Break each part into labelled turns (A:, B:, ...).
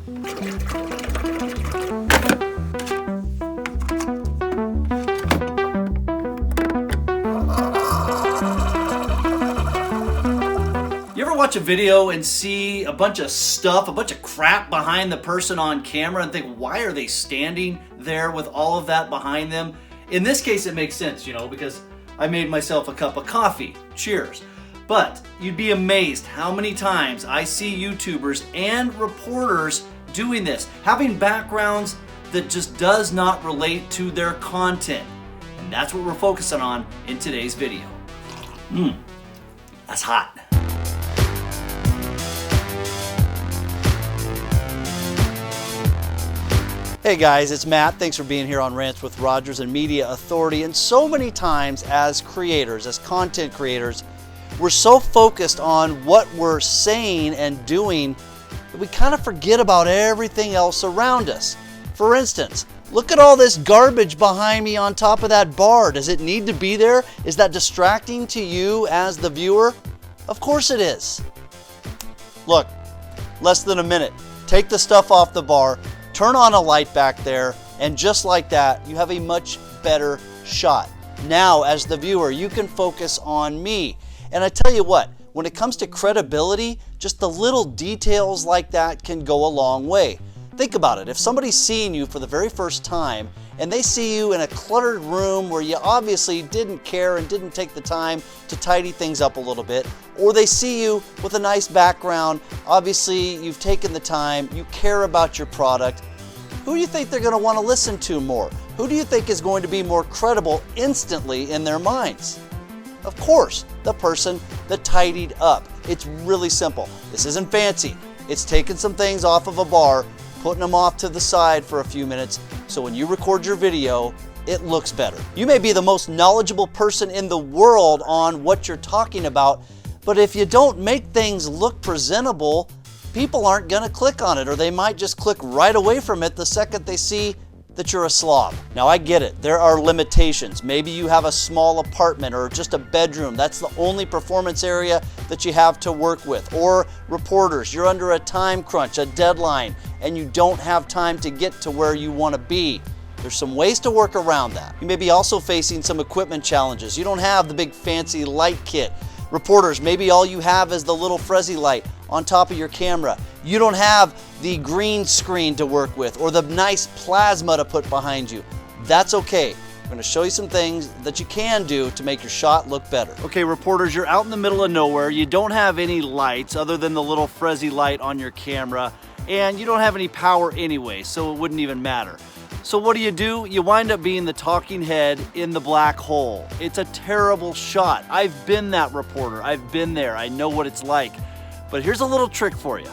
A: You ever watch a video and see a bunch of stuff, a bunch of crap behind the person on camera and think, why are they standing there with all of that behind them? In this case, it makes sense, you know, because I made myself a cup of coffee. Cheers. But you'd be amazed how many times I see YouTubers and reporters doing this, having backgrounds that just does not relate to their content. And that's what we're focusing on in today's video. That's hot. Hey guys, it's Matt. Thanks for being here on Rants with Rogers and Media Authority. And so many times as creators, as content creators, we're so focused on what we're saying and doing that we kind of forget about everything else around us. For instance, look at all this garbage behind me on top of that bar. Does it need to be there? Is that distracting to you as the viewer? Of course it is. Look, less than a minute. Take the stuff off the bar, turn on a light back there, and just like that, you have a much better shot. Now, as the viewer, you can focus on me. And I tell you what, when it comes to credibility, just the little details like that can go a long way. Think about it. If somebody's seeing you for the very first time and they see you in a cluttered room where you obviously didn't care and didn't take the time to tidy things up a little bit, or they see you with a nice background, obviously you've taken the time, you care about your product, who do you think they're going to want to listen to more? Who do you think is going to be more credible instantly in their minds? Of course, the person that tidied up. It's really simple. This isn't fancy. It's taking some things off of a bar, putting them off to the side for a few minutes, so when you record your video, it looks better. You may be the most knowledgeable person in the world on what you're talking about, but if you don't make things look presentable, people aren't going to click on it, or they might just click right away from it the second they see that you're a slob. Now I get it, there are limitations. Maybe you have a small apartment or just a bedroom. That's the only performance area that you have to work with. Or reporters, you're under a time crunch, a deadline, and you don't have time to get to where you want to be. There's some ways to work around that. You may be also facing some equipment challenges. You don't have the big fancy light kit. Reporters, maybe all you have is the little fuzzy light on top of your camera. You don't have the green screen to work with or the nice plasma to put behind you. That's okay. I'm going to show you some things that you can do to make your shot look better. Okay, reporters, you're out in the middle of nowhere. You don't have any lights other than the little fuzzy light on your camera, and you don't have any power anyway, so it wouldn't even matter. So what do? You wind up being the talking head in the black hole. It's a terrible shot. I've been that reporter. I've been there. I know what it's like. But here's a little trick for you.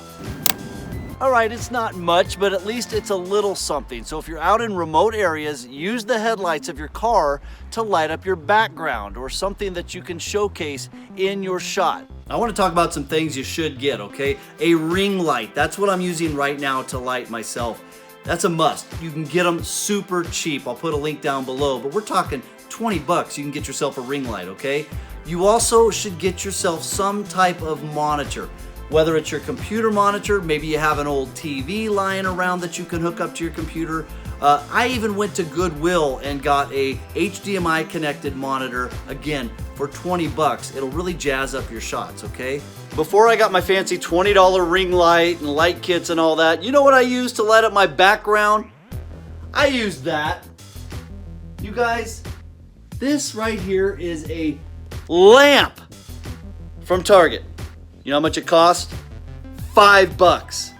A: All right, it's not much, but at least it's a little something. So if you're out in remote areas, use the headlights of your car to light up your background or something that you can showcase in your shot. I want to talk about some things you should get, okay? A ring light. That's what I'm using right now to light myself. That's a must. You can get them super cheap. I'll put a link down below, but we're talking 20 bucks. You can get yourself a ring light, okay? You also should get yourself some type of monitor. Whether it's your computer monitor, maybe you have an old TV lying around that you can hook up to your computer. I even went to Goodwill and got a HDMI connected monitor, again, for 20 bucks. It'll really jazz up your shots, okay? Before I got my fancy $20 ring light and light kits and all that, you know what I used to light up my background? I used that. You guys, this right here is a lamp from Target. You know how much it cost? $5.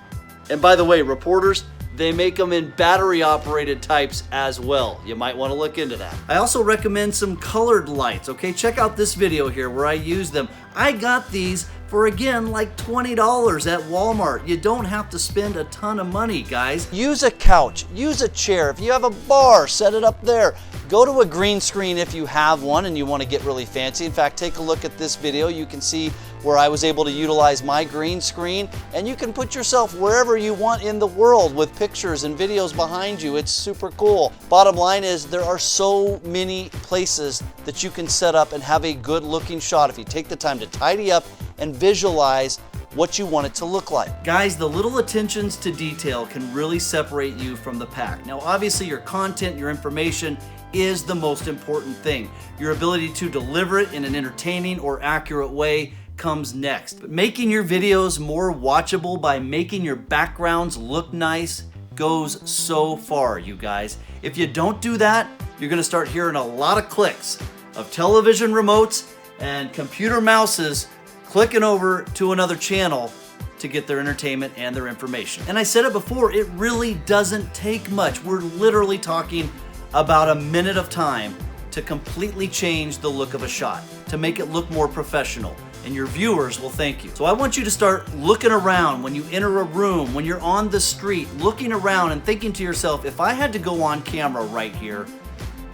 A: And by the way, reporters, they make them in battery operated types as well. You might want to look into that. I also recommend some colored lights, okay? Check out this video here where I use them. I got these for, again, like $20 at Walmart. You don't have to spend a ton of money, guys. Use a couch, use a chair. If you have a bar, set it up there. Go to a green screen if you have one and you want to get really fancy. In fact, take a look at this video. You can see where I was able to utilize my green screen, and you can put yourself wherever you want in the world with pictures and videos behind you. It's super cool. Bottom line is there are so many places that you can set up and have a good looking shot if you take the time to tidy up and visualize what you want it to look like. Guys, the little attentions to detail can really separate you from the pack. Now, obviously your content, your information is the most important thing. Your ability to deliver it in an entertaining or accurate way comes next. But making your videos more watchable by making your backgrounds look nice goes so far, you guys. If you don't do that, you're gonna start hearing a lot of clicks of television remotes and computer mouses clicking over to another channel to get their entertainment and their information. And I said it before, it really doesn't take much. We're literally talking about a minute of time to completely change the look of a shot, to make it look more professional, and your viewers will thank you. So I want you to start looking around when you enter a room, when you're on the street, looking around and thinking to yourself, if I had to go on camera right here,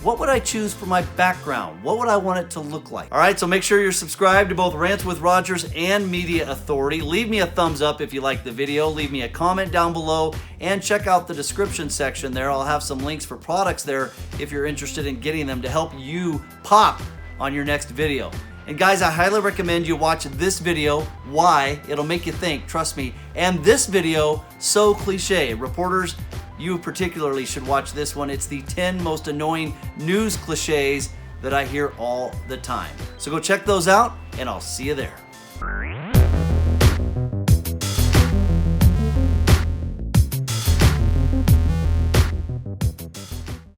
A: what would I choose for my background? What would I want it to look like? All right, so make sure you're subscribed to both Rants with Rogers and Media Authority. Leave me a thumbs up if you like the video. Leave me a comment down below and check out the description section there. I'll have some links for products there if you're interested in getting them to help you pop on your next video. And guys, I highly recommend you watch this video, Why. It'll make you think, trust me. And this video, So Cliche. Reporters, you particularly should watch this one. It's the 10 most annoying news cliches that I hear all the time. So go check those out, and I'll see you there.